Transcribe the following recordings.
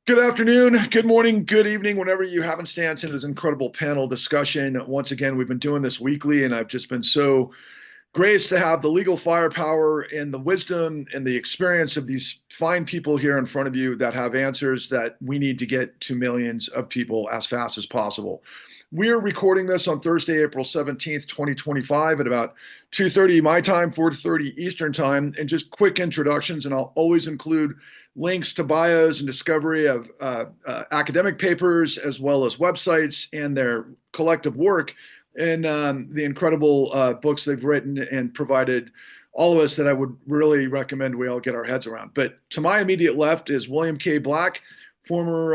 Good afternoon, good morning, good evening, whenever you happenstance in this incredible panel discussion. Once again, we've been doing this weekly, and I've just been so graced to have the legal firepower and the wisdom and the experience of these fine people here in front of you that have answers that we need to get to millions of people as fast as possible. We're recording this on Thursday, April 17th, 2025 at about 2:30 my time, 4:30 Eastern time. And just quick introductions, and I'll always include links to bios and discovery of academic papers as well as websites and their collective work and the incredible books they've written and provided all of us that I would really recommend we all get our heads around. But to my immediate left is William K. Black, former,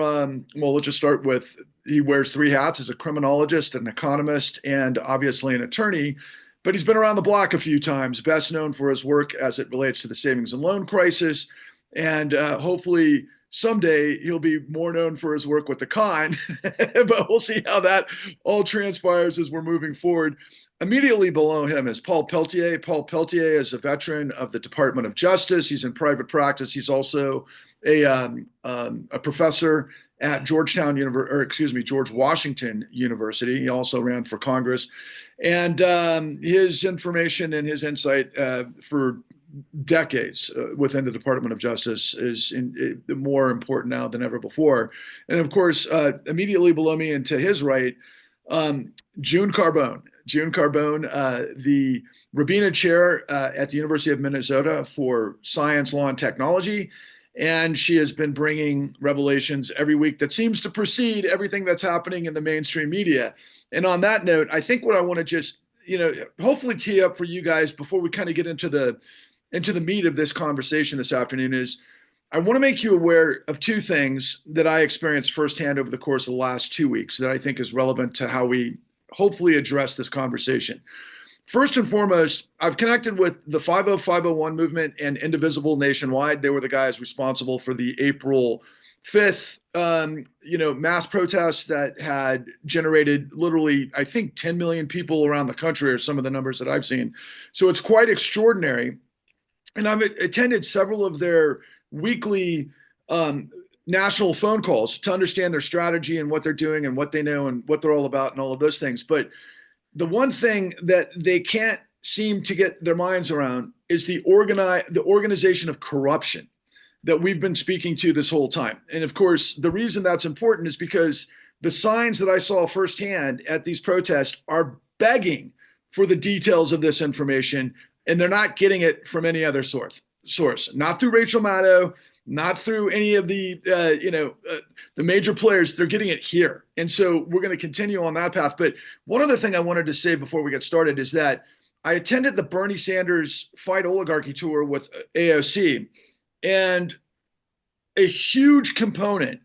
well, let's just start with he wears three hats as a criminologist, an economist, and obviously an attorney. But he's been around the block a few times, best known for his work as it relates to the savings and loan crisis. And hopefully someday he'll be more known for his work with the con, but we'll see how that all transpires as we're moving forward. Immediately below him is Paul Pelletier. Paul Pelletier is a veteran of the Department of Justice. He's in private practice. He's also a professor at George Washington University. He also ran for Congress, and his information and his insight for decades within the Department of Justice is more important now than ever before. And of course, immediately below me and to his right, June Carbone. June Carbone, the Rabina Chair at the University of Minnesota for Science, Law, and Technology. And she has been bringing revelations every week that seems to precede everything that's happening in the mainstream media. And on that note, I think what I want to just, hopefully tee up for you guys before we kind of get into the meat of this conversation this afternoon is I want to make you aware of two things that I experienced firsthand over the course of the last 2 weeks that I think is relevant to how we hopefully address this conversation. First and foremost, I've connected with the 50501 movement and Indivisible nationwide. They were the guys responsible for the April 5th, mass protests that had generated literally, I think, 10 million people around the country are some of the numbers that I've seen. So it's quite extraordinary. And I've attended several of their weekly national phone calls to understand their strategy and what they're doing and what they know and what they're all about and all of those things. But the one thing that they can't seem to get their minds around is the organization of corruption that we've been speaking to this whole time. And of course, the reason that's important is because the signs that I saw firsthand at these protests are begging for the details of this information, and they're not getting it from any other source. Not through Rachel Maddow, not through any of the major players. They're getting it here. And so we're going to continue on that path. But one other thing I wanted to say before we get started is that I attended the Bernie Sanders Fight Oligarchy Tour with AOC, and a huge component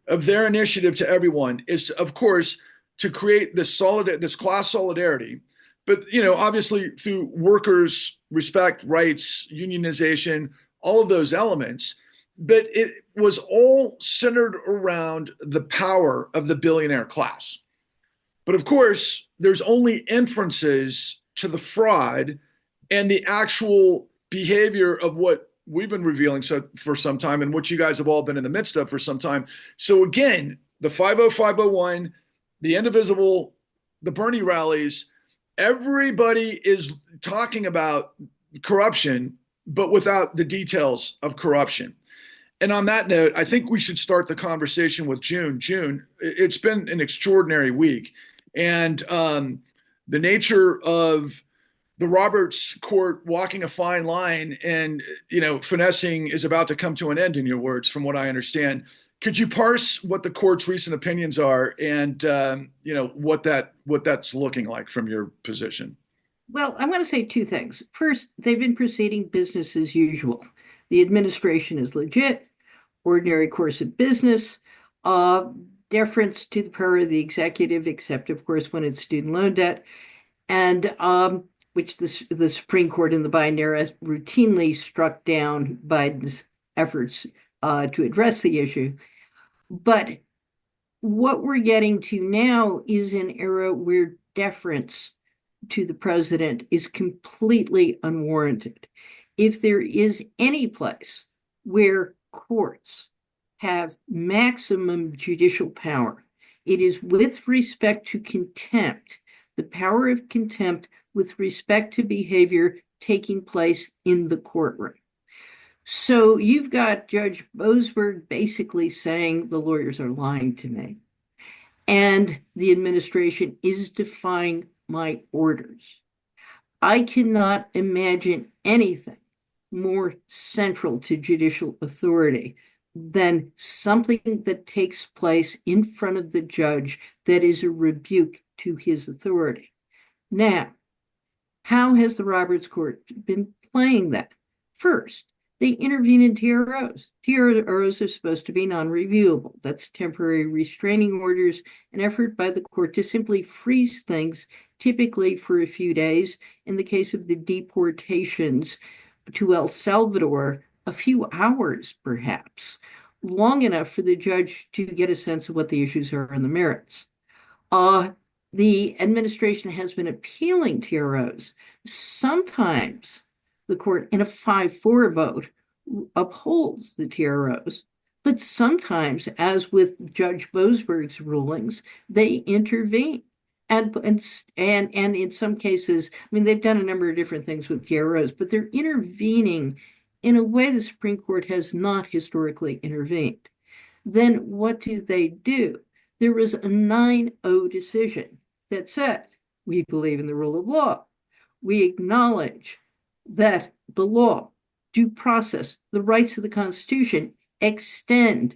of their initiative to everyone is, of course, to create this class solidarity, but obviously through workers' respect, rights, unionization, all of those elements. But it was all centered around the power of the billionaire class. But of course, there's only inferences to the fraud and the actual behavior of what we've been revealing for some time and what you guys have all been in the midst of for some time. So again, the 50501, the Indivisible, the Bernie rallies, everybody is talking about corruption, but without the details of corruption. And on that note, I think we should start the conversation with June. June, it's been an extraordinary week. And the nature of the Roberts court walking a fine line and, finessing is about to come to an end, in your words, from what I understand. Could you parse what the court's recent opinions are and, what that's looking like from your position? Well, I want to say two things. First, they've been proceeding business as usual. The administration is legit, ordinary course of business, deference to the power of the executive, except, of course, when it's student loan debt, and which the Supreme Court in the Biden era routinely struck down Biden's efforts to address the issue. But what we're getting to now is an era where deference to the president is completely unwarranted. If there is any place where courts have maximum judicial power. It is with respect to contempt, the power of contempt with respect to behavior taking place in the courtroom. So you've got Judge Boasberg basically saying the lawyers are lying to me, and the administration is defying my orders. I cannot imagine anything more central to judicial authority than something that takes place in front of the judge that is a rebuke to his authority. Now, how has the Roberts Court been playing that? First, they intervene in TROs. TROs are supposed to be non-reviewable. That's temporary restraining orders, an effort by the court to simply freeze things, typically for a few days. In the case of the deportations to El Salvador, a few hours perhaps, long enough for the judge to get a sense of what the issues are and the merits. The administration has been appealing TROs. Sometimes the court, in a 5-4 vote, upholds the TROs, but sometimes, as with Judge Boasberg's rulings, they intervene. And in some cases, I mean, they've done a number of different things with TROs, but they're intervening in a way the Supreme Court has not historically intervened. Then what do? There was a 9-0 decision that said, we believe in the rule of law. We acknowledge that the law, due process, the rights of the Constitution extend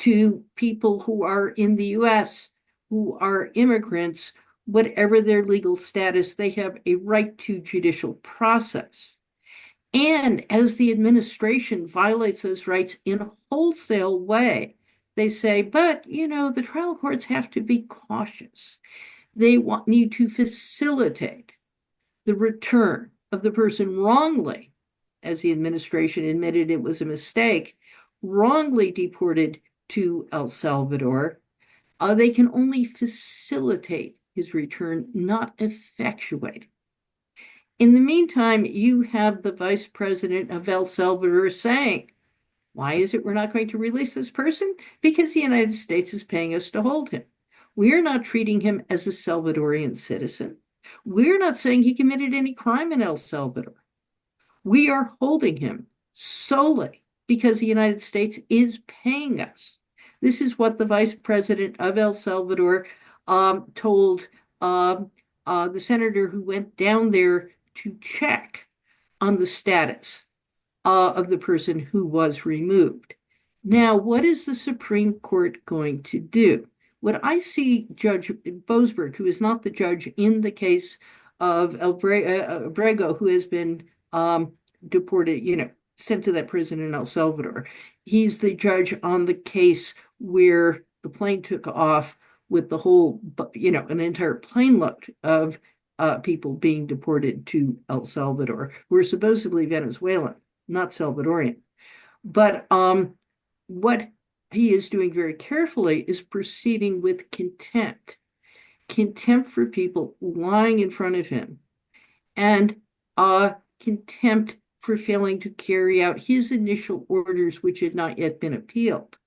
to people who are in the U.S., who are immigrants, whatever their legal status, they have a right to judicial process. And as the administration violates those rights in a wholesale way, they say, but, the trial courts have to be cautious. They need to facilitate the return of the person wrongly, as the administration admitted it was a mistake, wrongly deported to El Salvador. They can only facilitate his return, not effectuate. In the meantime, you have the vice president of El Salvador saying, why is it we're not going to release this person? Because the United States is paying us to hold him. We're not treating him as a Salvadorian citizen. We're not saying he committed any crime in El Salvador. We are holding him solely because the United States is paying us. This is what the vice president of El Salvador told the senator who went down there to check on the status of the person who was removed. Now, what is the Supreme Court going to do? What I see Judge Boasberg, who is not the judge in the case of El Brego, who has been deported, sent to that prison in El Salvador. He's the judge on the case where the plane took off with the whole, an entire plane load of people being deported to El Salvador, who are supposedly Venezuelan, not Salvadorian. But what he is doing very carefully is proceeding with contempt for people lying in front of him, and contempt for failing to carry out his initial orders, which had not yet been appealed.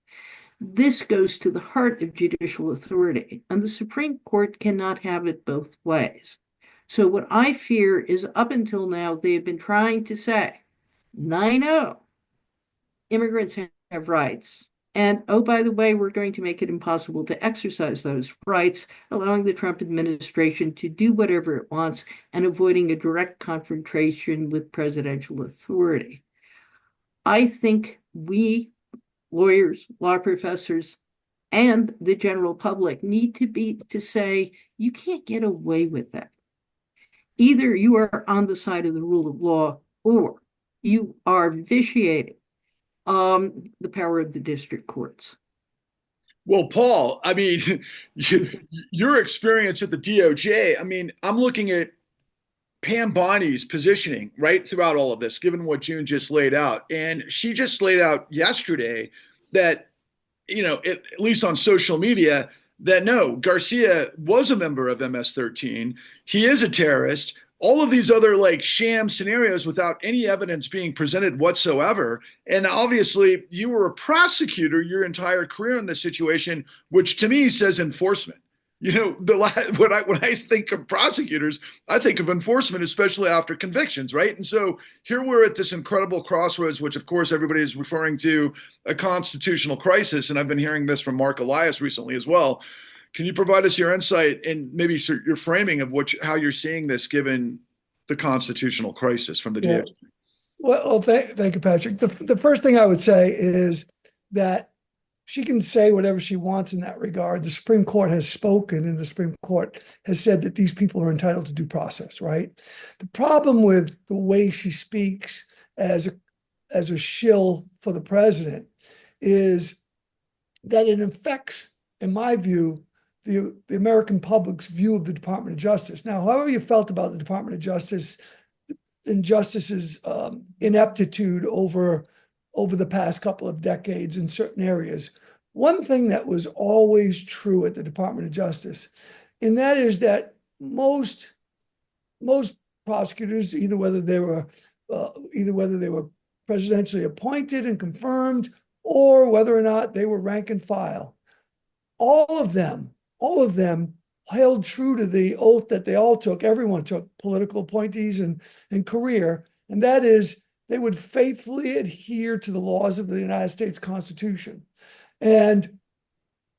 This goes to the heart of judicial authority, and the Supreme Court cannot have it both ways. So what I fear is, up until now, they have been trying to say, 9-0, immigrants have rights. And, oh, by the way, we're going to make it impossible to exercise those rights, allowing the Trump administration to do whatever it wants and avoiding a direct confrontation with presidential authority. I think we, lawyers, law professors, and the general public need to say, you can't get away with that. Either you are on the side of the rule of law, or you are vitiating the power of the district courts. Well, Paul, I mean, your experience at the DOJ, I mean, I'm looking at Pam Bonie's positioning right throughout all of this, given what June just laid out. And she just laid out yesterday that, at least on social media, that no, Garcia was a member of MS-13. He is a terrorist. all of these other like sham scenarios without any evidence being presented whatsoever. And obviously, you were a prosecutor your entire career in this situation, which to me says enforcement. You know, when I think of prosecutors, I think of enforcement, especially after convictions, right? And so here we're at this incredible crossroads, which of course everybody is referring to a constitutional crisis. And I've been hearing this from Mark Elias recently as well. Can you provide us your insight and maybe your framing of how you're seeing this given the constitutional crisis from the Yeah. DOJ? Well, thank you, Patrick. The first thing I would say is that she can say whatever she wants in that regard. The Supreme Court has spoken, and the Supreme Court has said that these people are entitled to due process, right? The problem with the way she speaks as a shill for the president is that it affects, in my view, the American public's view of the Department of Justice. Now, however you felt about the Department of Justice and Justice's ineptitude over the past couple of decades in certain areas, one thing that was always true at the Department of Justice, and that is that most prosecutors, either whether they were presidentially appointed and confirmed, or whether or not they were rank and file, all of them held true to the oath that they all took. Everyone took, political appointees and career, and that is they would faithfully adhere to the laws of the United States Constitution. And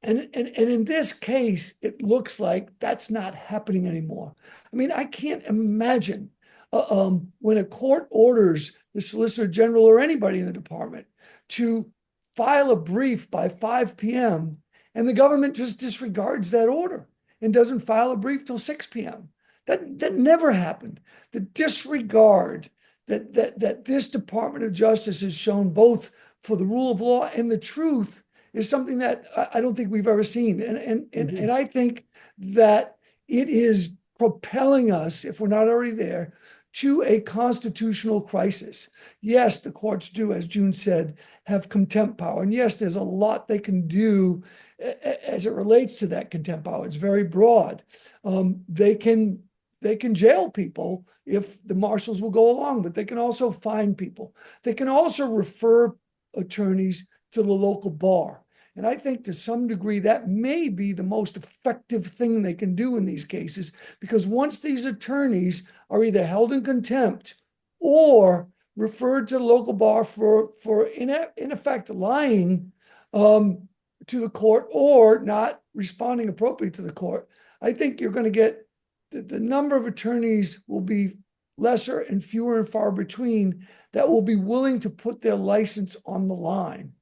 in this case, it looks like that's not happening anymore. I mean, I can't imagine when a court orders the Solicitor General or anybody in the department to file a brief by 5 p.m. and the government just disregards that order and doesn't file a brief till 6 p.m. That never happened. The disregard that this Department of Justice has shown both for the rule of law and the truth is something that I don't think we've ever seen. And I think that it is propelling us, if we're not already there, to a constitutional crisis. Yes, the courts do, as June said, have contempt power. And yes, there's a lot they can do as it relates to that contempt power. It's very broad. They can jail people if the marshals will go along, but they can also fine people. They can also refer attorneys to the local bar. And I think to some degree that may be the most effective thing they can do in these cases, because once these attorneys are either held in contempt or referred to the local bar for in effect lying to the court or not responding appropriately to the court, I think you're going to get the number of attorneys will be lesser and fewer and far between that will be willing to put their license on the line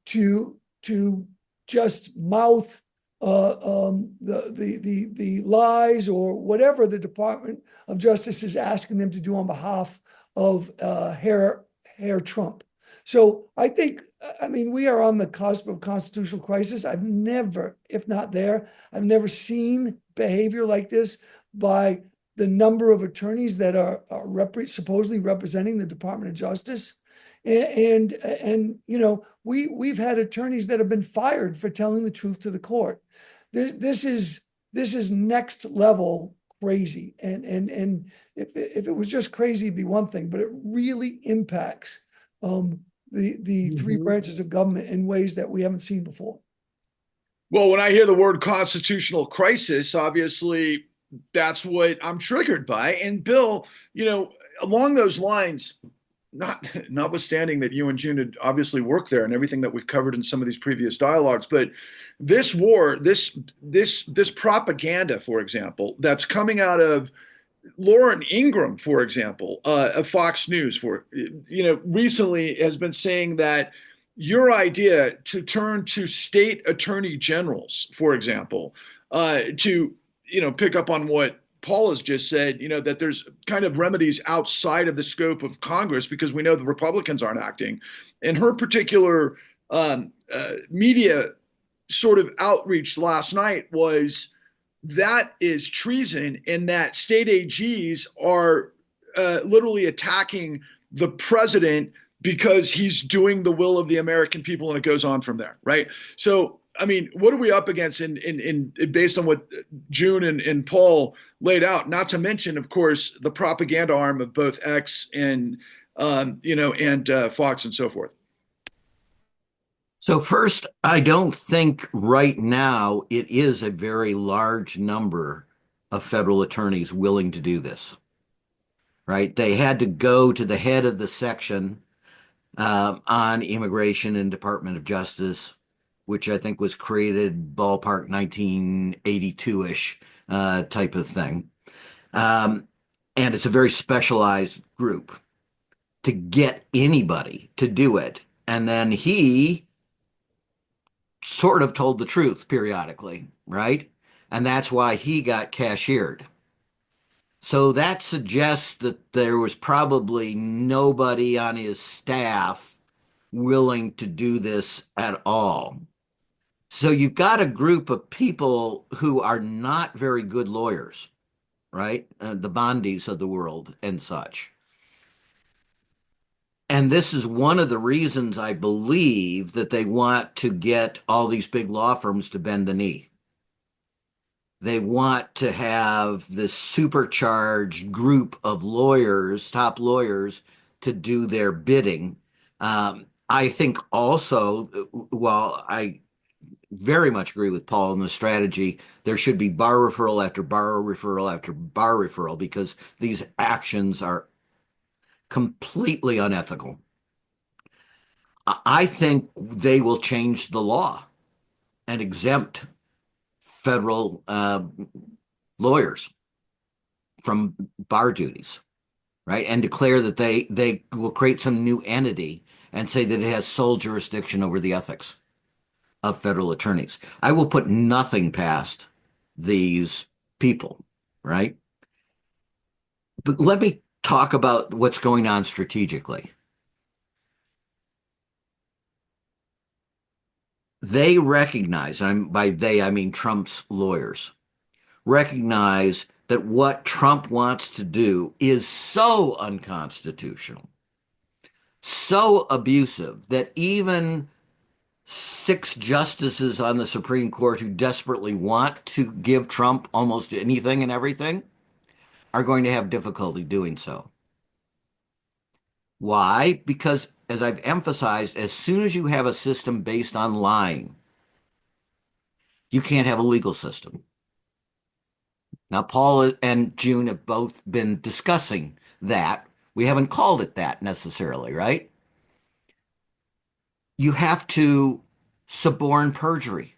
to just mouth the lies or whatever the Department of Justice is asking them to do on behalf of Herr Trump. So I think, I mean, we are on the cusp of constitutional crisis. I've never, if not there, I've never seen behavior like this by the number of attorneys that are supposedly representing the Department of Justice. And you know, we've had attorneys that have been fired for telling the truth to the court. This is next level crazy. And if it was just crazy, it'd be one thing, but it really impacts the three branches of government in ways that we haven't seen before. Well, when I hear the word constitutional crisis, obviously that's what I'm triggered by. And Bill, you know, along those lines, notwithstanding that you and June had obviously worked there and everything that we've covered in some of these previous dialogues, but this war, this propaganda, for example, that's coming out of Lauren Ingram, for example, of Fox News, recently has been saying that your idea to turn to state attorney generals, for example, to pick up on what Paul has just said, that there's kind of remedies outside of the scope of Congress because we know the Republicans aren't acting. And her particular media sort of outreach last night was that is treason and that state AGs are literally attacking the president because he's doing the will of the American people, and it goes on from there, right? So I mean, what are we up against in based on what June and Paul laid out? Not to mention, of course, the propaganda arm of both X and Fox and so forth. So first, I don't think right now it is a very large number of federal attorneys willing to do this, right? They had to go to the head of the section on immigration and Department of Justice, which I think was created ballpark 1982-ish type of thing. And it's a very specialized group to get anybody to do it. And then he sort of told the truth periodically, right? And that's why he got cashiered. So that suggests that there was probably nobody on his staff willing to do this at all. So you've got a group of people who are not very good lawyers, right? The Bondis of the world and such. And this is one of the reasons I believe that they want to get all these big law firms to bend the knee. They want to have this supercharged group of lawyers, top lawyers, to do their bidding. I think also, while I very much agree with Paul in the strategy, there should be bar referral after bar referral after bar referral, because these actions are completely unethical. I think they will change the law and exempt federal lawyers from bar duties, right? And declare that they will create some new entity and say that it has sole jurisdiction over the ethics of federal attorneys. I will put nothing past these people, right? But let me talk about what's going on strategically. They recognize, and by they, I mean Trump's lawyers, recognize that what Trump wants to do is so unconstitutional, so abusive, that even 6 justices on the Supreme Court who desperately want to give Trump almost anything and everything are going to have difficulty doing so. Why? Because, as I've emphasized, as soon as you have a system based on lying, you can't have a legal system. Now, Paul and June have both been discussing that. We haven't called it that necessarily, right? You have to suborn perjury.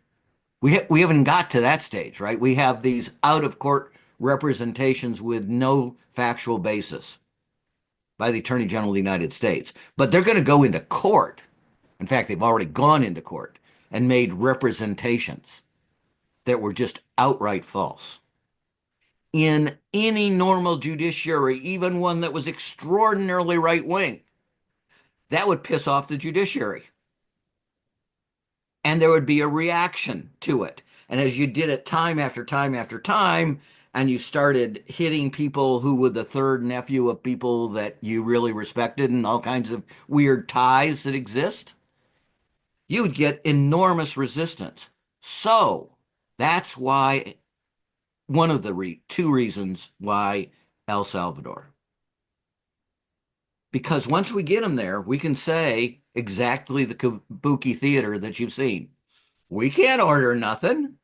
We haven't got to that stage, right? We have these out-of-court representations with no factual basis by the Attorney General of the United States. But they're going to go into court. In fact, they've already gone into court and made representations that were just outright false. In any normal judiciary, even one that was extraordinarily right-wing, that would piss off the judiciary. And there would be a reaction to it. And as you did it time after time after time, and you started hitting people who were the third nephew of people that you really respected and all kinds of weird ties that exist, you would get enormous resistance. So that's why, one of the 2 reasons why El Salvador. Because once we get them there, we can say exactly the kabuki theater that you've seen. We can't order nothing.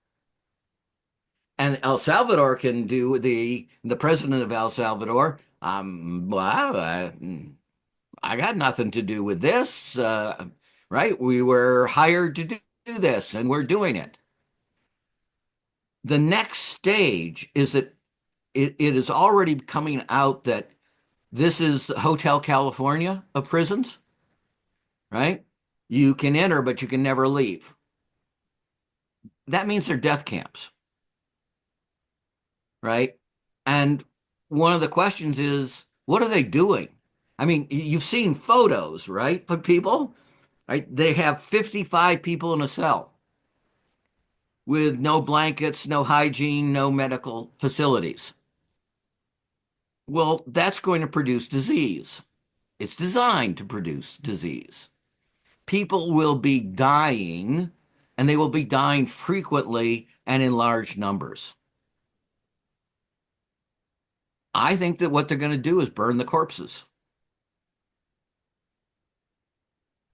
And El Salvador can do the president of El Salvador, well, I got nothing to do with this, right? We were hired to do this, and we're doing it. The next stage is that it is already coming out that this is the Hotel California of prisons, right? You can enter, but you can never leave. That means they're death camps, right? And one of the questions is, what are they doing? I mean, you've seen photos, right? For people, right? They have 55 people in a cell with no blankets, no hygiene, no medical facilities. Well, that's going to produce disease. It's designed to produce disease. People will be dying, and they will be dying frequently and in large numbers. I think that what they're going to do is burn the corpses.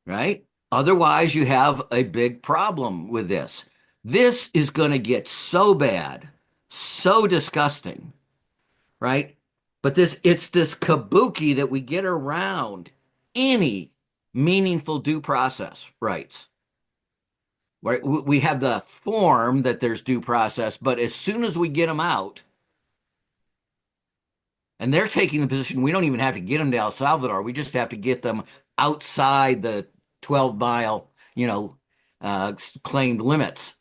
Right? Otherwise, you have a big problem with this. This is going to get so bad, so disgusting, right? But it's this kabuki that we get around any meaningful due process rights. Right? We have the form that there's due process, but as soon as we get them out, and they're taking the position we don't even have to get them to El Salvador, we just have to get them outside the 12-mile, claimed limits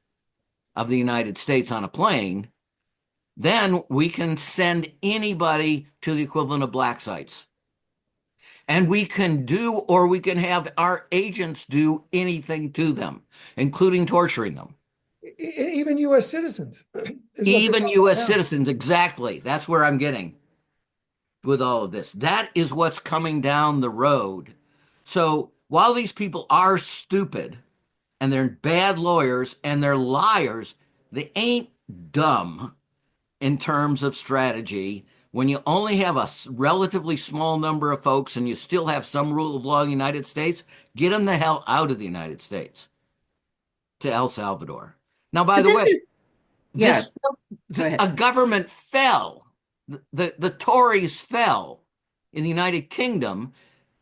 of the United States on a plane, then we can send anybody to the equivalent of black sites. And we can do, or we can have our agents do anything to them, including torturing them. Even U.S. citizens. Even U.S. citizens, exactly. That's where I'm getting with all of this. That is what's coming down the road. So while these people are stupid and they're bad lawyers and they're liars, they ain't dumb in terms of strategy. When you only have a relatively small number of folks and you still have some rule of law in the United States, get them the hell out of the United States to El Salvador. Now, by the way, a government fell. The Tories fell in the United Kingdom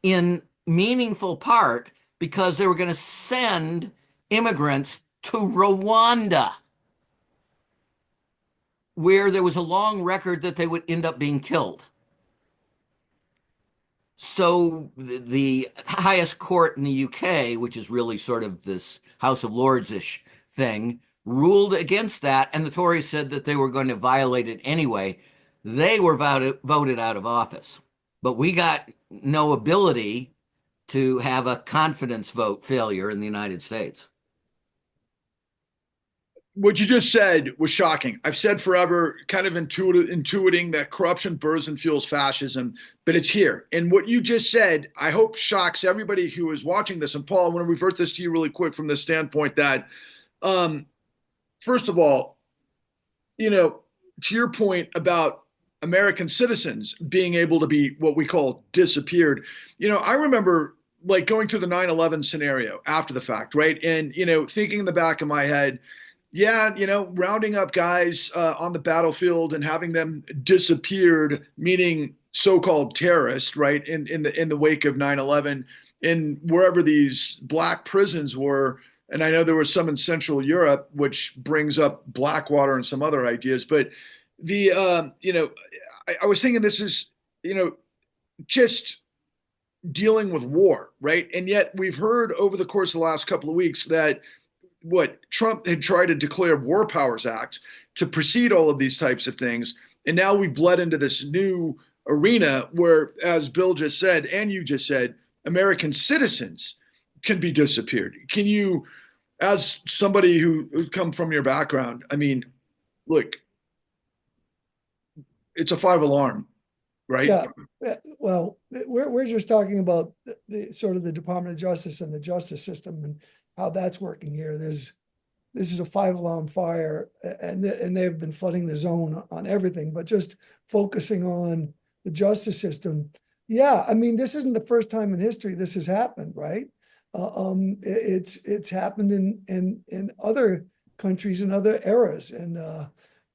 in meaningful part because they were going to send immigrants to Rwanda, where there was a long record that they would end up being killed. So the highest court in the UK, which is really sort of this House of Lords-ish thing, ruled against that, and the Tories said that they were going to violate it anyway. They were voted out of office. But we got no ability to have a confidence vote failure in the United States. What you just said was shocking. I've said forever, kind of intuiting that corruption burns and fuels fascism, but it's here. And what you just said, I hope shocks everybody who is watching this. And Paul, I want to revert this to you really quick from the standpoint that, first of all, to your point about American citizens being able to be what we call disappeared. I remember like going through the 9/11 scenario after the fact, right? And, thinking in the back of my head, yeah, rounding up guys on the battlefield and having them disappeared, meaning so-called terrorists, right? In the wake of 9/11, in wherever these black prisons were. And I know there was some in Central Europe, which brings up Blackwater and some other ideas. But I was thinking this is, just dealing with war, right? And yet we've heard over the course of the last couple of weeks that what Trump had tried to declare War Powers Act to precede all of these types of things. And now we've bled into this new arena where, as Bill just said, and you just said, American citizens can be disappeared. Can you, as somebody who come from your background, I mean, look, it's a 5 alarm, right? Yeah. Well, we're just talking about the sort of the Department of Justice and the justice system and how that's working here. This is a 5 alarm fire, and they've been flooding the zone on everything, but just focusing on the justice system. Yeah, I mean, this isn't the first time in history this has happened, right? It's happened in other countries in other eras, and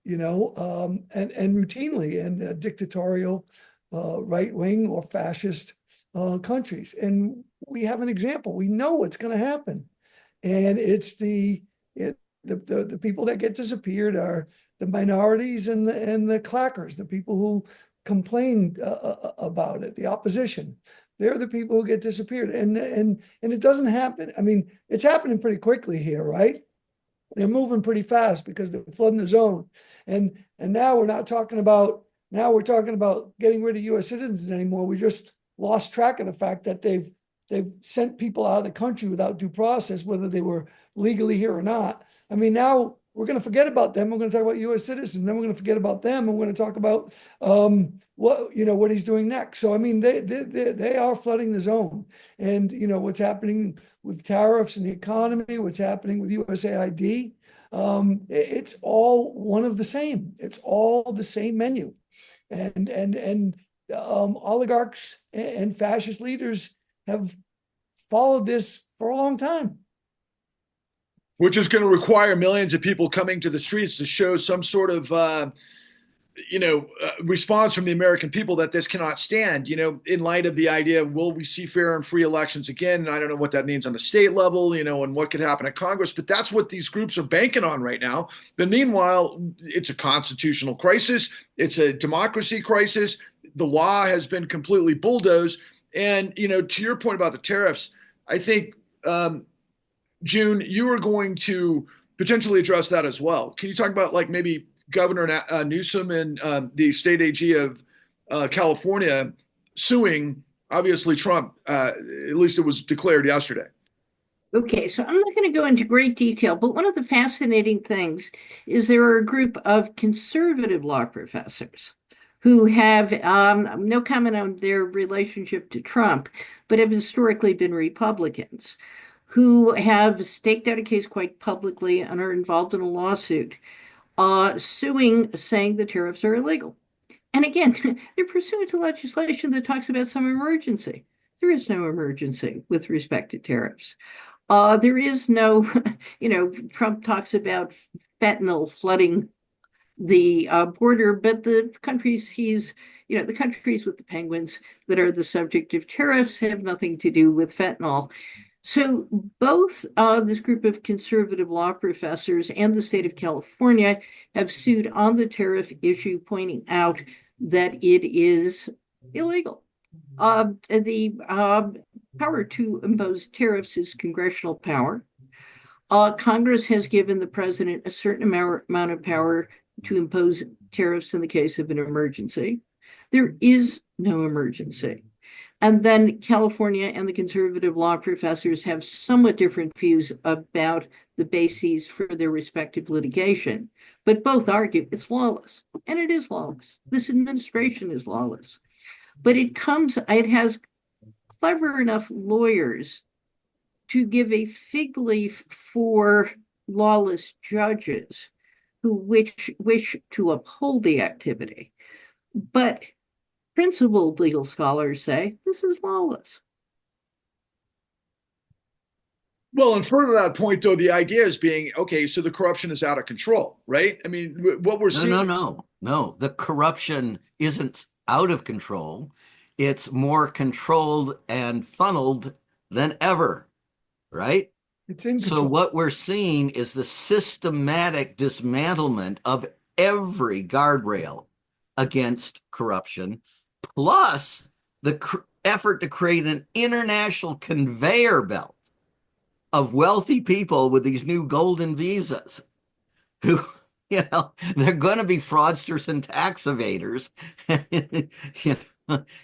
and routinely in dictatorial, right wing or fascist countries. And we have an example. We know what's going to happen, and it's the people that get disappeared are the minorities and the clackers, the people who complain about it, the opposition. They're the people who get disappeared, and it doesn't happen. I mean, it's happening pretty quickly here, right? They're moving pretty fast because they're flooding the zone, and now we're not talking about. Now we're talking about getting rid of U.S. citizens anymore. We just lost track of the fact that they've sent people out of the country without due process, whether they were legally here or not. I mean, now we're going to forget about them. We're going to talk about U.S. citizens. Then we're going to forget about them. And we're going to talk about what he's doing next. So I mean, they are flooding the zone, and what's happening with tariffs and the economy, what's happening with USAID. It's all one of the same. It's all the same menu, and oligarchs and fascist leaders have followed this for a long time. Which is going to require millions of people coming to the streets to show some sort of, response from the American people that this cannot stand, in light of the idea, will we see fair and free elections again? And I don't know what that means on the state level, and what could happen at Congress, but that's what these groups are banking on right now. But meanwhile, it's a constitutional crisis. It's a democracy crisis. The law has been completely bulldozed. And, to your point about the tariffs, I think, June, you are going to potentially address that as well. Can you talk about maybe Governor Newsom and the state AG of California suing, obviously, Trump? At least it was declared yesterday. Okay, so I'm not going to go into great detail, but one of the fascinating things is there are a group of conservative law professors who have no comment on their relationship to Trump, but have historically been Republicans, who have staked out a case quite publicly and are involved in a lawsuit, suing, saying the tariffs are illegal. And again, they're pursuant to legislation that talks about some emergency. There is no emergency with respect to tariffs. There is no, Trump talks about fentanyl flooding the border, but the countries the countries with the penguins that are the subject of tariffs have nothing to do with fentanyl. So both this group of conservative law professors and the state of California have sued on the tariff issue, pointing out that it is illegal. The power to impose tariffs is congressional power. Congress has given the president a certain amount of power to impose tariffs in the case of an emergency. There is no emergency. And then California and the conservative law professors have somewhat different views about the bases for their respective litigation, but both argue it's lawless, and it is lawless. This administration is lawless. But it has clever enough lawyers to give a fig leaf for lawless judges who wish to uphold the activity. But principled legal scholars say this is lawless. Well, and further to that point, though, the idea is being, okay, so the corruption is out of control, right? I mean, what we're seeing. No. The corruption isn't out of control. It's more controlled and funneled than ever, right? It's in So control. what we're seeing is the systematic dismantlement of every guardrail against corruption, plus the effort to create an international conveyor belt of wealthy people with these new golden visas who, they're going to be fraudsters and tax evaders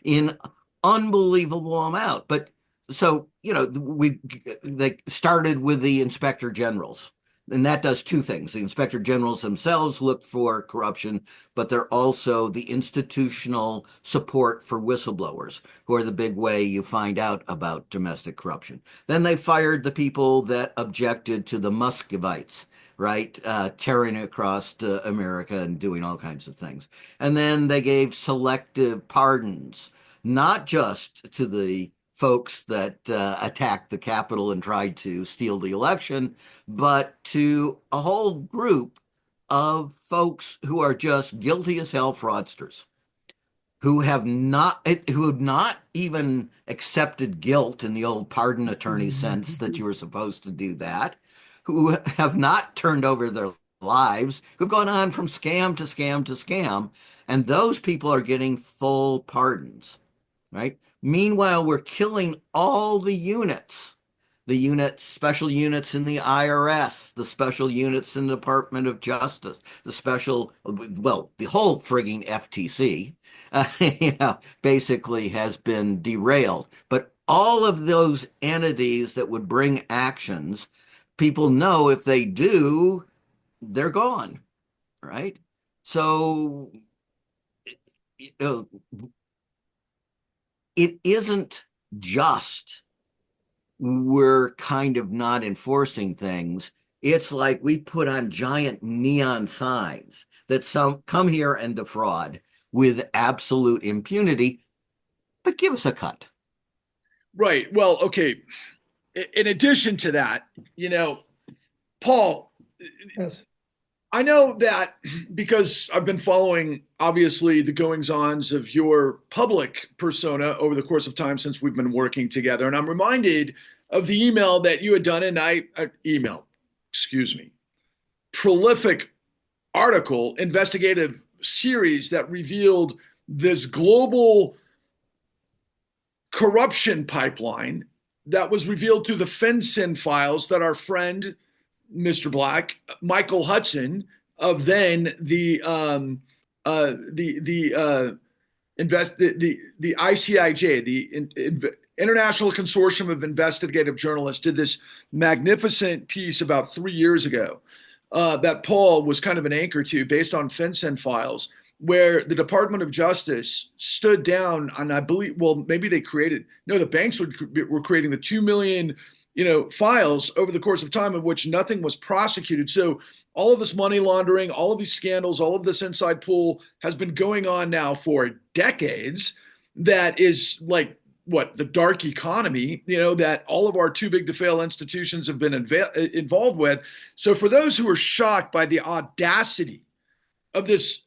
in unbelievable amount. But so, they started with the inspector generals. And that does two things. The inspector generals themselves look for corruption, but they're also the institutional support for whistleblowers, who are the big way you find out about domestic corruption. Then they fired the people that objected to the Muscovites, right? Tearing across America and doing all kinds of things. And then they gave selective pardons, not just to the folks that attacked the Capitol and tried to steal the election, but to a whole group of folks who are just guilty as hell fraudsters, who have not even accepted guilt in the old pardon attorney sense that you were supposed to do that, who have not turned over their lives, who've gone on from scam to scam to scam, and those people are getting full pardons, right? Meanwhile, we're killing all the units, special units in the IRS, the special units in the Department of Justice, the whole frigging FTC, basically has been derailed. But all of those entities that would bring actions, people know if they do, they're gone, right? So, you know, it isn't just we're kind of not enforcing things. It's like we put on giant neon signs that some come here and defraud with absolute impunity, but give us a cut. Right. Well, okay. In addition to that, Paul, Yes. I know that because I've been following, obviously, the goings-ons of your public persona over the course of time since we've been working together. And I'm reminded of the email that you had done, and excuse me, prolific article, investigative series that revealed this global corruption pipeline that was revealed through the FinCEN files that our friend Mr. Black, Michael Hudson of then the ICIJ, the International Consortium of Investigative Journalists, did this magnificent piece about 3 years ago that Paul was kind of an anchor to, based on FinCEN files, where the Department of Justice stood down on, I believe, well, maybe the banks were creating the 2 million files over the course of time in which nothing was prosecuted. So all of this money laundering, all of these scandals, all of this inside pool has been going on now for decades. That is like the dark economy, that all of our too big to fail institutions have been involved with. So for those who are shocked by the audacity of this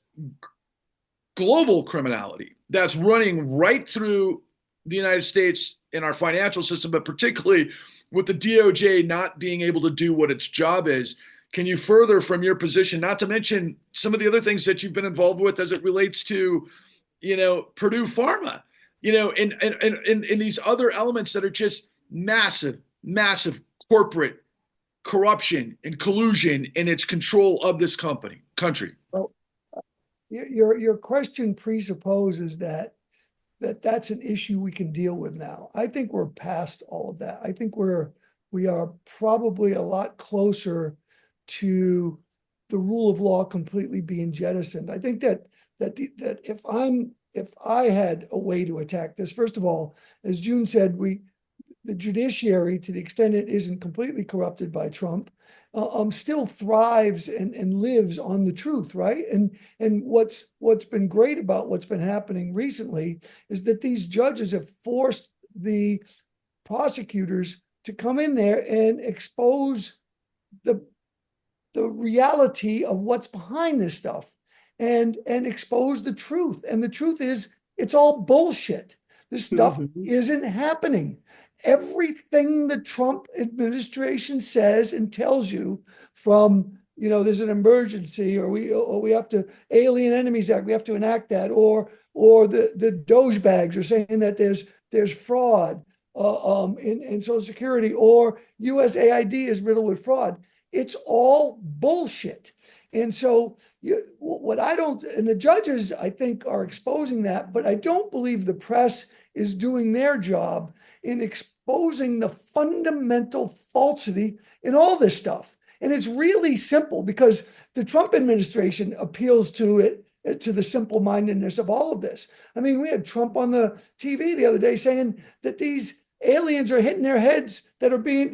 global criminality that's running right through the United States in our financial system, but particularly with the DOJ not being able to do what its job is. Can you further from your position, not to mention some of the other things that you've been involved with as it relates to, Purdue Pharma, and these other elements that are just massive, massive corporate corruption and collusion in its control of this country? Well, your question presupposes that's an issue we can deal with now. I think we're past all of that. I think we are probably a lot closer to the rule of law completely being jettisoned. I think that if I had a way to attack this, first of all, as June said, the judiciary, to the extent it isn't completely corrupted by Trump, still thrives and lives on the truth, right? And what's been great about what's been happening recently is that these judges have forced the prosecutors to come in there and expose the reality of what's behind this stuff and expose the truth. And the truth is, it's all bullshit. This stuff isn't happening. Everything the Trump administration says and tells you, from there's an emergency, or we have to, Alien Enemies Act, we have to enact that, or the Doge bags are saying that there's fraud in Social Security, or USAID is riddled with fraud. It's all bullshit. And so and the judges, I think, are exposing that, but I don't believe the press is doing their job in exposing the fundamental falsity in all this stuff. And it's really simple, because the Trump administration appeals to the simple-mindedness of all of this. I mean, we had Trump on the TV the other day saying that these aliens are hitting their heads that are being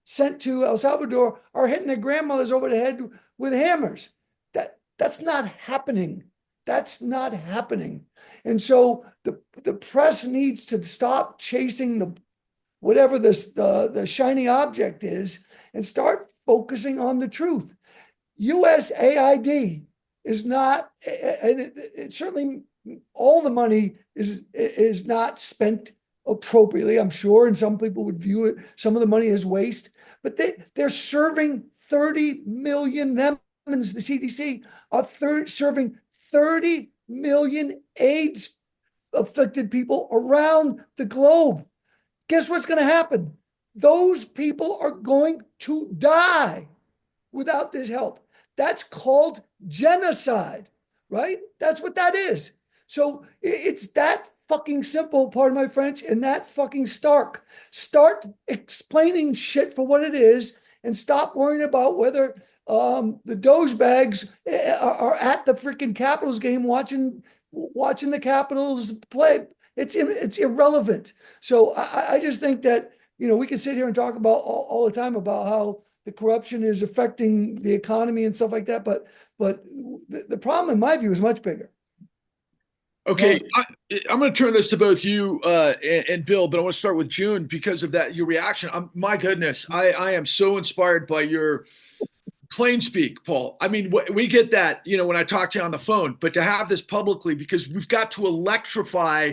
sent to El Salvador are hitting their grandmothers over the head with hammers. That's not happening. That's not happening. And so the press needs to stop chasing whatever the shiny object is and start focusing on the truth. USAID is not, and it certainly all the money is not spent appropriately, I'm sure, and some people would view it, some of the money as waste, but they're serving 30 million, the CDC are serving 30 million AIDS afflicted people around the globe. Guess what's going to happen? Those people are going to die without this help. That's called genocide, right? That's what that is. So it's that fucking simple, pardon my French, and that fucking stark. Start explaining shit for what it is and stop worrying about whether The Doge bags are at the freaking Capitals game watching the Capitals play. It's irrelevant. So I just think that, we can sit here and talk about all the time about how the corruption is affecting the economy and stuff like that. But the problem, in my view, is much bigger. Okay, I'm going to turn this to both you and Bill, but I want to start with June because of your reaction. My goodness, I am so inspired by your plain speak, Paul. I mean, we get that, when I talk to you on the phone, but to have this publicly, because we've got to electrify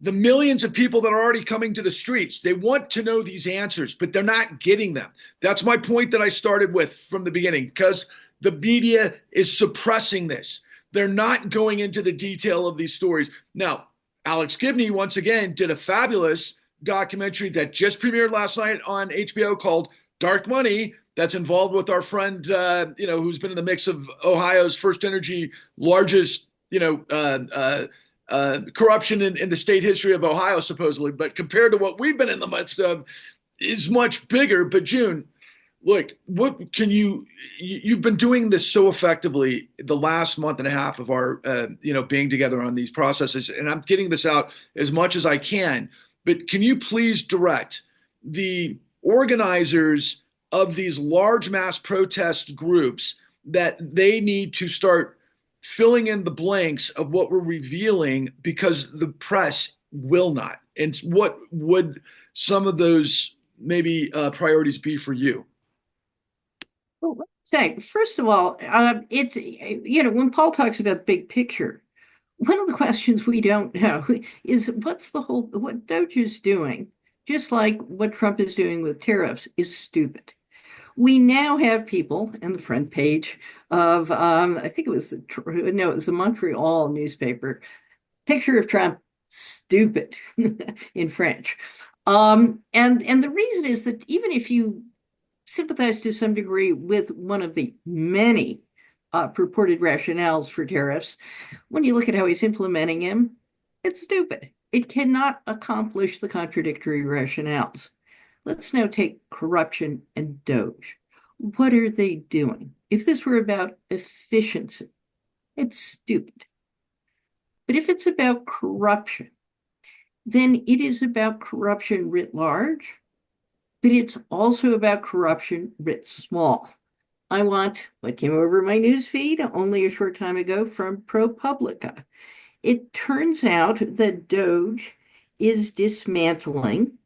the millions of people that are already coming to the streets. They want to know these answers, but they're not getting them. That's my point that I started with from the beginning, because the media is suppressing this. They're not going into the detail of these stories. Now, Alex Gibney, once again, did a fabulous documentary that just premiered last night on HBO called Dark Money, that's involved with our friend, who's been in the mix of Ohio's First Energy largest, corruption in the state history of Ohio, supposedly. But compared to what we've been in the midst of, is much bigger. But June, look, what can you've been doing this so effectively the last month and a half of our, being together on these processes, and I'm getting this out as much as I can. But can you please direct the organizers of these large mass protest groups that they need to start filling in the blanks of what we're revealing, because the press will not? And what would some of those maybe priorities be for you? Well, let's say, first of all, it's, when Paul talks about big picture, one of the questions we don't know is what Doge is doing, just like what Trump is doing with tariffs, is stupid. We now have people in the front page of, I think it was the Montreal newspaper, picture of Trump, stupid in French. And the reason is that even if you sympathize to some degree with one of the many purported rationales for tariffs, when you look at how he's implementing him, it's stupid. It cannot accomplish the contradictory rationales. Let's now take corruption and Doge. What are they doing? If this were about efficiency, it's stupid. But if it's about corruption, then it is about corruption writ large, but it's also about corruption writ small. I want what came over my news feed only a short time ago from ProPublica. It turns out that Doge is dismantling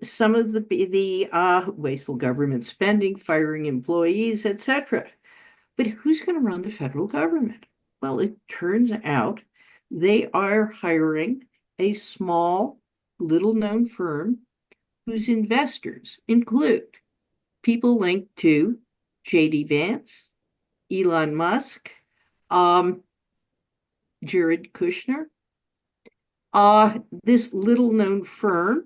some of the wasteful government spending, firing employees, etc. But who's going to run the federal government? Well, it turns out they are hiring a small, little-known firm whose investors include people linked to J.D. Vance, Elon Musk, Jared Kushner. This little-known firm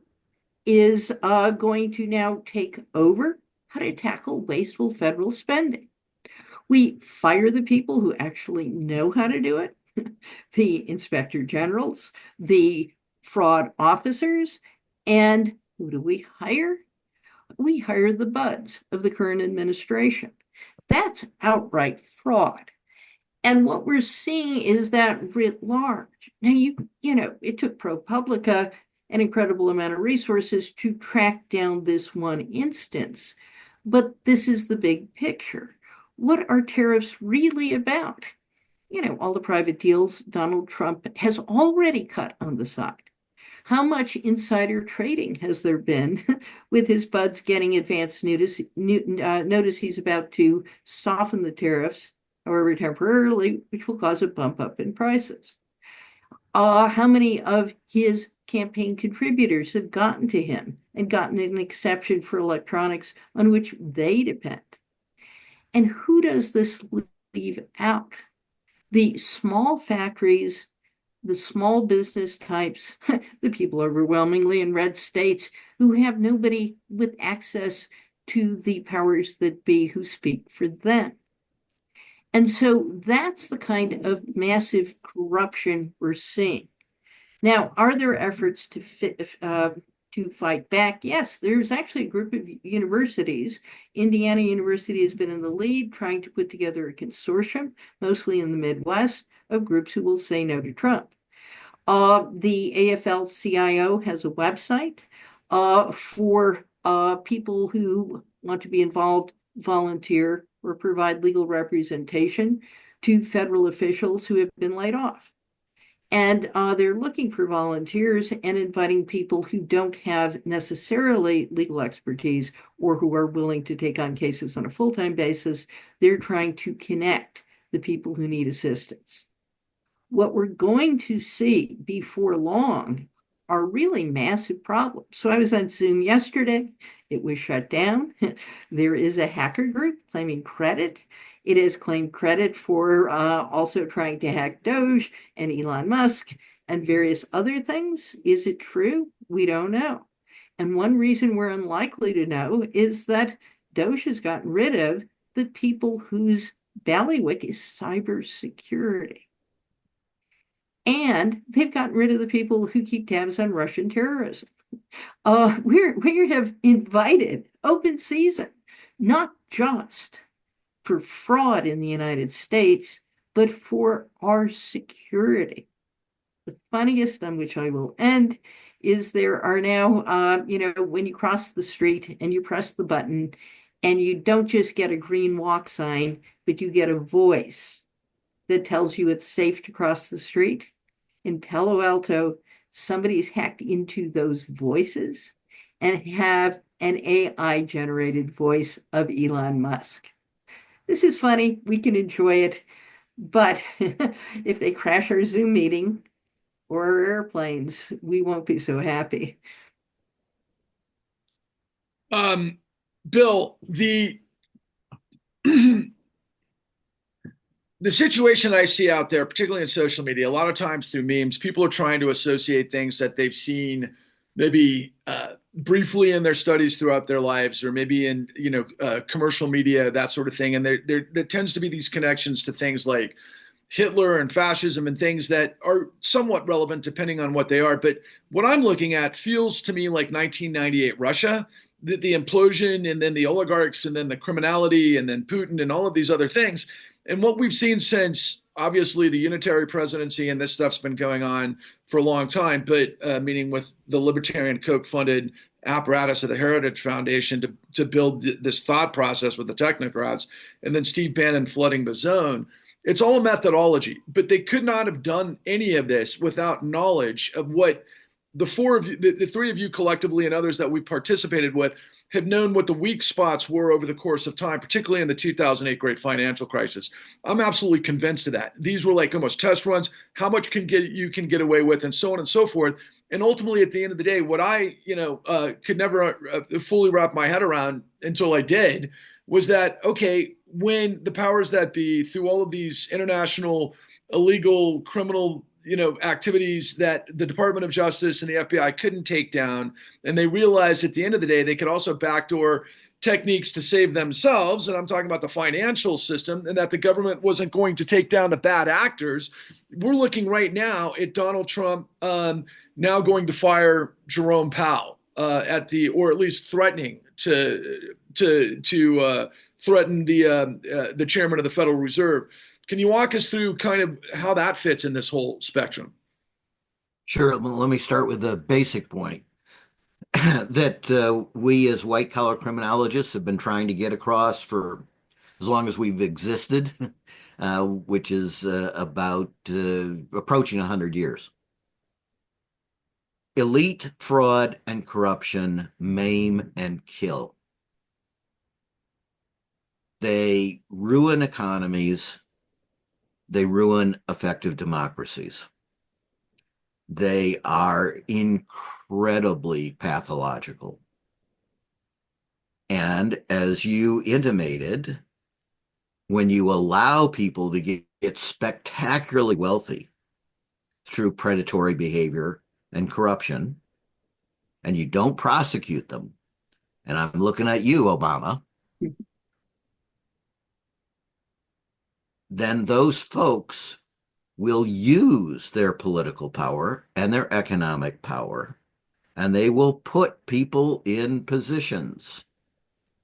is going to now take over how to tackle wasteful federal spending. We fire the people who actually know how to do it, the inspector generals, the fraud officers, and who do we hire? We hire the buds of the current administration. That's outright fraud. And what we're seeing is that writ large. Now, it took ProPublica an incredible amount of resources to track down this one instance. But this is the big picture. What are tariffs really about? All the private deals Donald Trump has already cut on the side. How much insider trading has there been with his buds getting advance notice he's about to soften the tariffs, however temporarily, which will cause a bump up in prices? How many of his campaign contributors have gotten to him and gotten an exception for electronics on which they depend? And who does this leave out? The small factories, the small business types, the people overwhelmingly in red states who have nobody with access to the powers that be who speak for them. And so that's the kind of massive corruption we're seeing. Now, are there efforts to to fight back. Yes, there's actually a group of universities. Indiana University has been in the lead, trying to put together a consortium, mostly in the Midwest, of groups who will say no to Trump. The AFL-CIO has a website for people who want to be involved, volunteer, or provide legal representation to federal officials who have been laid off. And they're looking for volunteers and inviting people who don't have necessarily legal expertise or who are willing to take on cases on a full-time basis. They're trying to connect the people who need assistance. What we're going to see before long are really massive problems. So I was on Zoom yesterday. It was shut down. There is a hacker group claiming credit. It has claimed credit for also trying to hack Doge and Elon Musk and various other things. Is it true? We don't know. And one reason we're unlikely to know is that Doge has gotten rid of the people whose bailiwick is cybersecurity. And they've gotten rid of the people who keep tabs on Russian terrorism. We have invited open season, not just for fraud in the United States, but for our security. The funniest, on which I will end, is there are now, when you cross the street and you press the button, and you don't just get a green walk sign, but you get a voice that tells you it's safe to cross the street. In Palo Alto, somebody's hacked into those voices and have an AI-generated voice of Elon Musk. This is funny. We can enjoy it. But if they crash our Zoom meeting or our airplanes, we won't be so happy. Bill, the situation I see out there, particularly in social media, a lot of times through memes, people are trying to associate things that they've seen maybe briefly in their studies throughout their lives, or maybe in commercial media, that sort of thing. And there tends to be these connections to things like Hitler and fascism and things that are somewhat relevant depending on what they are. But what I'm looking at feels to me like 1998 Russia, the implosion, and then the oligarchs, and then the criminality, and then Putin, and all of these other things. And what we've seen since, obviously, the unitary presidency, and this stuff's been going on for a long time, but meaning with the libertarian Koch-funded apparatus of the Heritage Foundation to build this thought process with the technocrats, and then Steve Bannon flooding the zone. It's all a methodology, but they could not have done any of this without knowledge of what the three of you collectively, and others that we've participated with, have known what the weak spots were over the course of time, particularly in the 2008 great financial crisis. I'm absolutely convinced of that. These were like almost test runs, how much you can get away with, and so on and so forth. And ultimately, at the end of the day, what I could never fully wrap my head around until I did was that, okay, when the powers that be, through all of these international illegal criminal activities that the Department of Justice and the FBI couldn't take down, and they realized at the end of the day they could also backdoor techniques to save themselves, and I'm talking about the financial system, and that the government wasn't going to take down the bad actors. We're looking right now at Donald Trump now going to fire Jerome Powell or at least threatening to threaten the chairman of the Federal Reserve. Can you walk us through kind of how that fits in this whole spectrum? Sure. Well, let me start with the basic point that we as white-collar criminologists have been trying to get across for as long as we've existed, which is about approaching 100 years. Elite fraud and corruption maim and kill. They ruin economies. They ruin effective democracies. They are incredibly pathological. And as you intimated, when you allow people to get spectacularly wealthy through predatory behavior and corruption, and you don't prosecute them, and I'm looking at you, Obama, then those folks will use their political power and their economic power and they will put people in positions.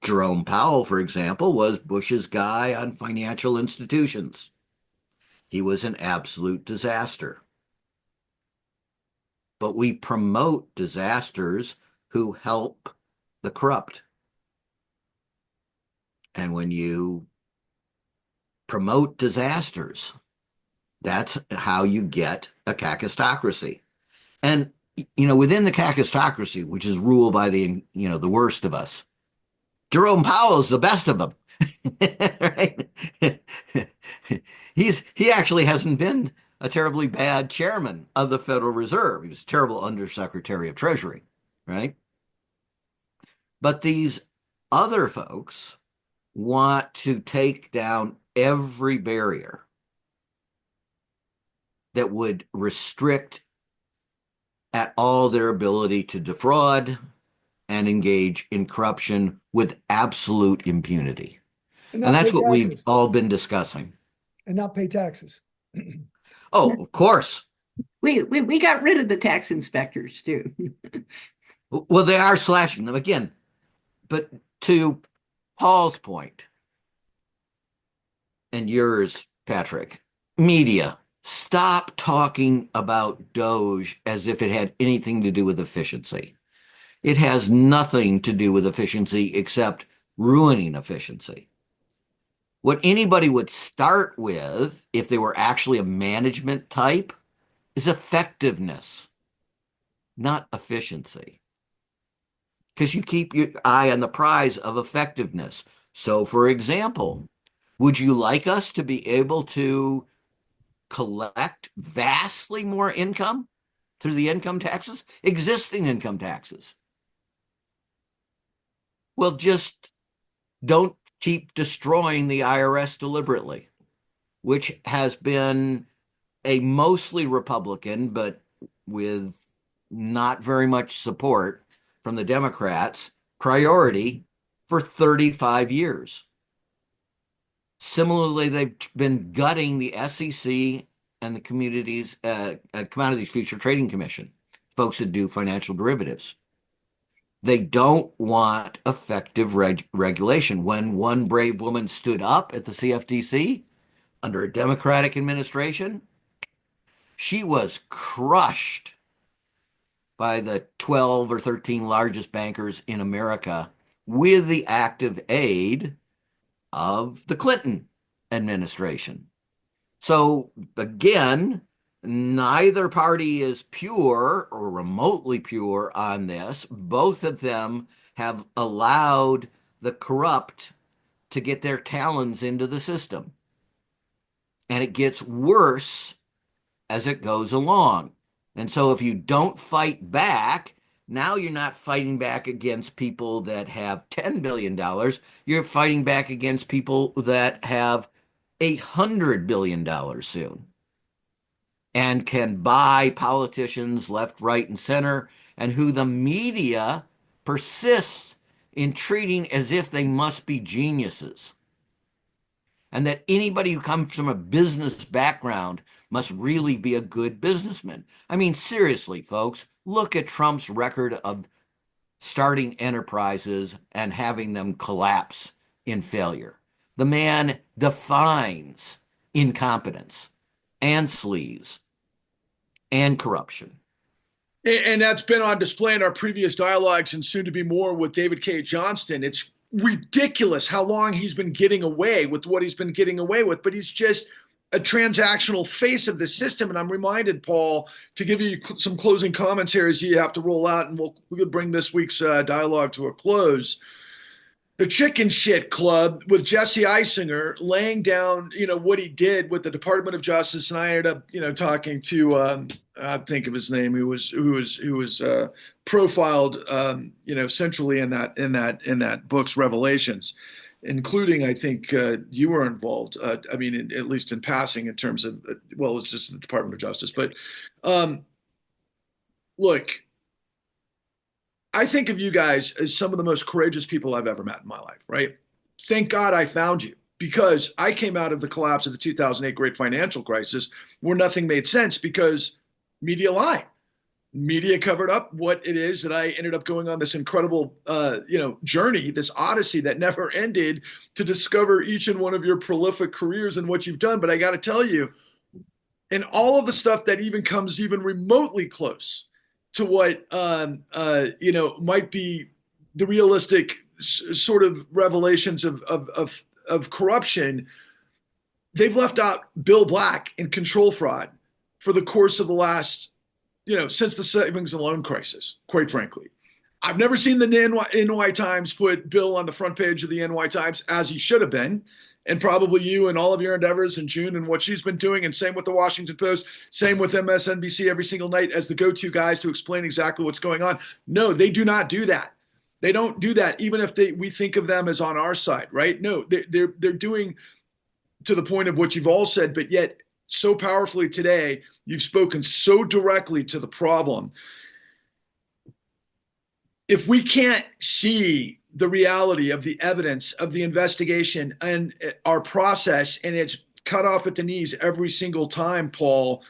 Jerome Powell, for example, was Bush's guy on financial institutions. He was an absolute disaster. But we promote disasters who help the corrupt. And when you promote disasters, that's how you get a kakistocracy. And, within the kakistocracy, which is ruled by the worst of us, Jerome Powell is the best of them. Right? He actually hasn't been a terribly bad chairman of the Federal Reserve. He was a terrible undersecretary of Treasury, right? But these other folks want to take down every barrier that would restrict at all their ability to defraud and engage in corruption with absolute impunity. And that's what we've all been discussing. And not pay taxes. Oh, of course. We got rid of the tax inspectors too. Well, they are slashing them again. But to Paul's point, and yours, Patrick, media, stop talking about Doge as if it had anything to do with efficiency. It has nothing to do with efficiency except ruining efficiency. What anybody would start with, if they were actually a management type, is effectiveness, not efficiency. Because you keep your eye on the prize of effectiveness. So, for example, would you like us to be able to collect vastly more income through the income taxes, existing income taxes? Well, just don't keep destroying the IRS deliberately, which has been a mostly Republican, but with not very much support from the Democrats, priority for 35 years. Similarly, they've been gutting the SEC and the Commodities Future Trading Commission, folks that do financial derivatives. They don't want effective regulation. When one brave woman stood up at the CFTC under a Democratic administration, she was crushed by the 12 or 13 largest bankers in America with the active aid of the Clinton administration. So again, neither party is pure or remotely pure on this. Both of them have allowed the corrupt to get their talons into the system. And it gets worse as it goes along. And so if you don't fight back, now you're not fighting back against people that have $10 billion. You're fighting back against people that have $800 billion soon and can buy politicians left, right, and center, and who the media persists in treating as if they must be geniuses. And that anybody who comes from a business background must really be a good businessman. I mean, seriously, folks, look at Trump's record of starting enterprises and having them collapse in failure. The man defines incompetence and sleaze and corruption. And that's been on display in our previous dialogues and soon to be more with David K. Johnston. It's ridiculous how long he's been getting away with what he's been getting away with, but he's just a transactional face of the system. And I'm reminded, Paul, to give you some closing comments here as you have to roll out, and we'll bring this week's dialogue to a close. The Chicken Shit Club with Jesse Eisinger laying down, what he did with the Department of Justice, and I ended up, talking to I think of his name, who was profiled, centrally in that book's revelations, including, I think, you were involved. I mean, at least in passing, in terms of, it's just the Department of Justice, but look. I think of you guys as some of the most courageous people I've ever met in my life, right? Thank God I found you, because I came out of the collapse of the 2008 great financial crisis where nothing made sense because media lied. Media covered up what it is that I ended up going on this incredible, journey, this odyssey that never ended to discover each and one of your prolific careers and what you've done. But I got to tell you, in all of the stuff that even comes even remotely close to what might be the realistic sort of revelations of corruption, they've left out Bill Black and control fraud for the course of the last, since the savings and loan crisis, quite frankly. I've never seen the NY Times put Bill on the front page of the NY Times, as he should have been. And probably you and all of your endeavors, and June and what she's been doing, and same with the Washington Post, same with MSNBC every single night as the go-to guys to explain exactly what's going on. No, they do not do that. They don't do that, even if we think of them as on our side, right? No, they're doing to the point of what you've all said, but yet so powerfully today, you've spoken so directly to the problem. If we can't see the reality of the evidence of the investigation and our process, and it's cut off at the knees every single time, Paul,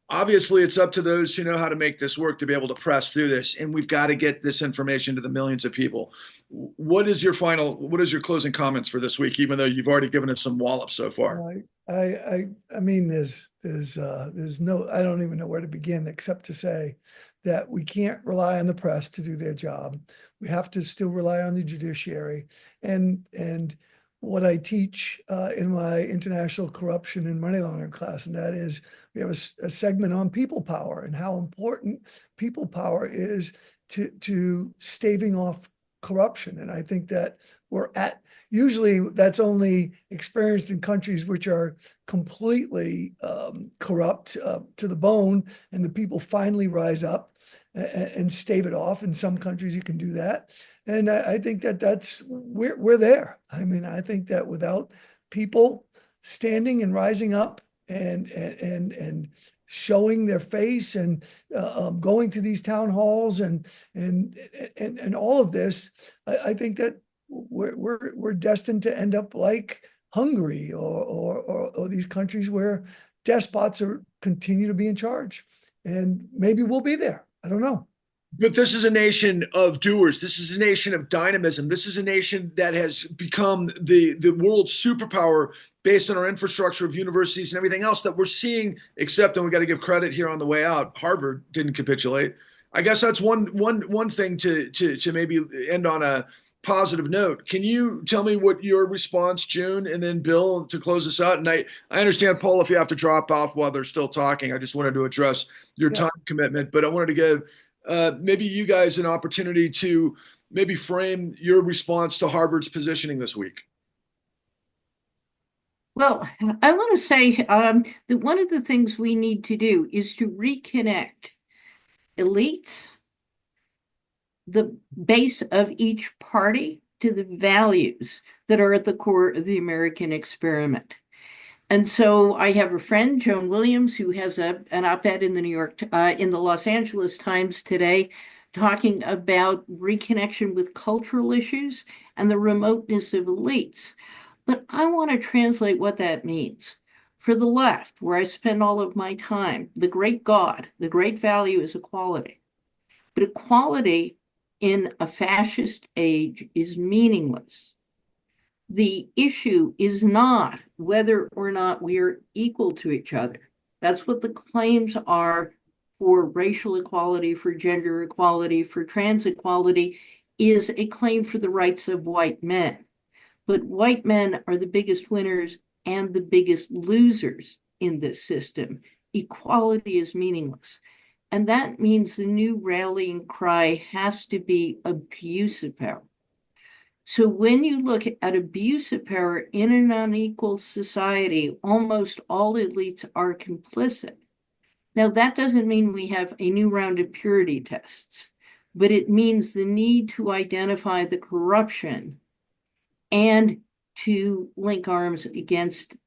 obviously it's up to those who know how to make this work to be able to press through this. And we've got to get this information to the millions of people. What is your closing comments for this week, even though you've already given us some wallops so far? I mean, there's no, I don't even know where to begin except to say that we can't rely on the press to do their job. We have to still rely on the judiciary. And what I teach in my international corruption and money laundering class, and that is we have a segment on people power and how important people power is to staving off corruption. And I think that usually that's only experienced in countries which are completely corrupt to the bone, and the people finally rise up and stave it off. In some countries you can do that. And I think that we're there. I mean, I think that without people standing and rising up and showing their face and going to these town halls and all of this, I think that we're destined to end up like Hungary or these countries where despots continue to be in charge, and maybe we'll be there. I don't know. But this is a nation of doers. This is a nation of dynamism. This is a nation that has become the world's superpower based on our infrastructure of universities and everything else that we're seeing, except, and we got to give credit here on the way out, Harvard didn't capitulate. I guess that's one thing to maybe end on a positive note. Can you tell me what your response, June, and then Bill, to close us out? And I understand, Paul, if you have to drop off while they're still talking, I just wanted to address your time commitment, but I wanted to give maybe you guys an opportunity to maybe frame your response to Harvard's positioning this week. Well, I want to say that one of the things we need to do is to reconnect elites, the base of each party, to the values that are at the core of the American experiment. And so I have a friend, Joan Williams, who has an op-ed in the Los Angeles Times today, talking about reconnection with cultural issues and the remoteness of elites. But I want to translate what that means. For the left, where I spend all of my time, the great God, the great value is equality. But equality in a fascist age is meaningless. The issue is not whether or not we are equal to each other. That's what the claims are for racial equality, for gender equality, for trans equality, is a claim for the rights of white men. But white men are the biggest winners and the biggest losers in this system. Equality is meaningless. And that means the new rallying cry has to be abuse of power. So when you look at abuse of power in an unequal society, almost all elites are complicit. Now, that doesn't mean we have a new round of purity tests, but it means the need to identify the corruption and to link arms against it.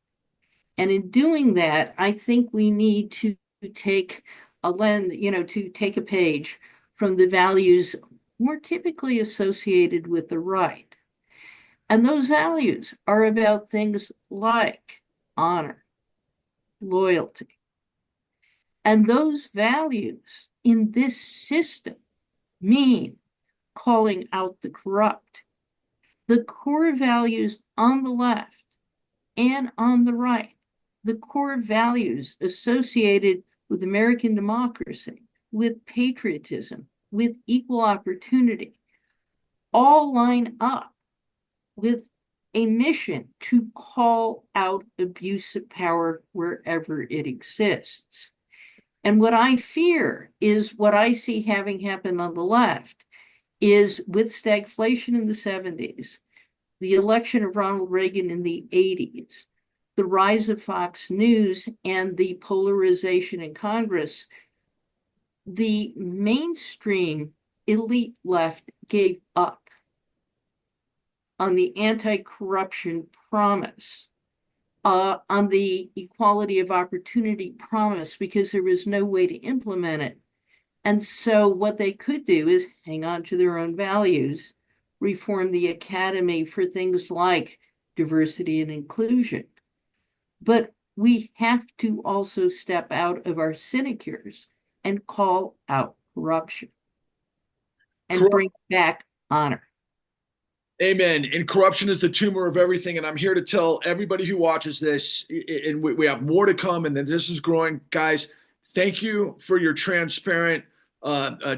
And in doing that, I think we need to take take a page from the values more typically associated with the right. And those values are about things like honor, loyalty. And those values in this system mean calling out the corrupt. The core values on the left and on the right, the core values associated with American democracy, with patriotism, with equal opportunity, all line up with a mission to call out abuse of power wherever it exists. And what I fear is what I see having happened on the left is with stagflation in the 70s, the election of Ronald Reagan in the 80s, the rise of Fox News, and the polarization in Congress, the mainstream elite left gave up on the anti-corruption promise, on the equality of opportunity promise, because there was no way to implement it. And so what they could do is hang on to their own values, reform the academy for things like diversity and inclusion. But we have to also step out of our sinecures and call out corruption and bring back honor. Amen. And corruption is the tumor of everything. And I'm here to tell everybody who watches this, and we have more to come, and then this is growing. Guys, thank you for your transparent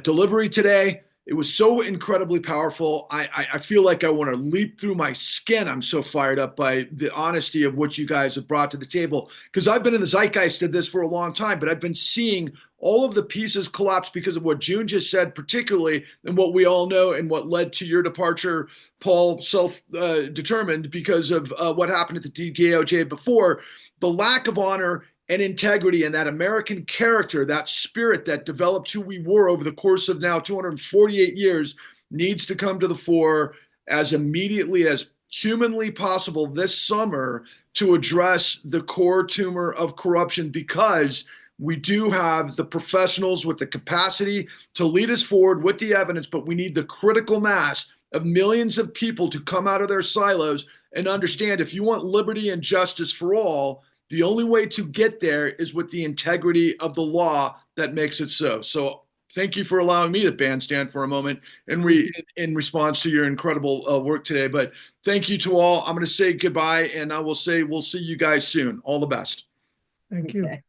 delivery today. It was so incredibly powerful. I feel like I want to leap through my skin. I'm so fired up by the honesty of what you guys have brought to the table, because I've been in the zeitgeist of this for a long time, but I've been seeing all of the pieces collapse because of what June just said, particularly, and what we all know and what led to your departure, Paul, self-determined because of what happened at the DOJ before. The lack of honor and integrity and that American character, that spirit that developed who we were over the course of now 248 years needs to come to the fore as immediately as humanly possible this summer to address the core tumor of corruption, because we do have the professionals with the capacity to lead us forward with the evidence, but we need the critical mass of millions of people to come out of their silos and understand, if you want liberty and justice for all, the only way to get there is with the integrity of the law that makes it so. So thank you for allowing me to bandstand for a moment in response to your incredible work today. But thank you to all. I'm going to say goodbye, and I will say we'll see you guys soon. All the best. Thank you. Okay.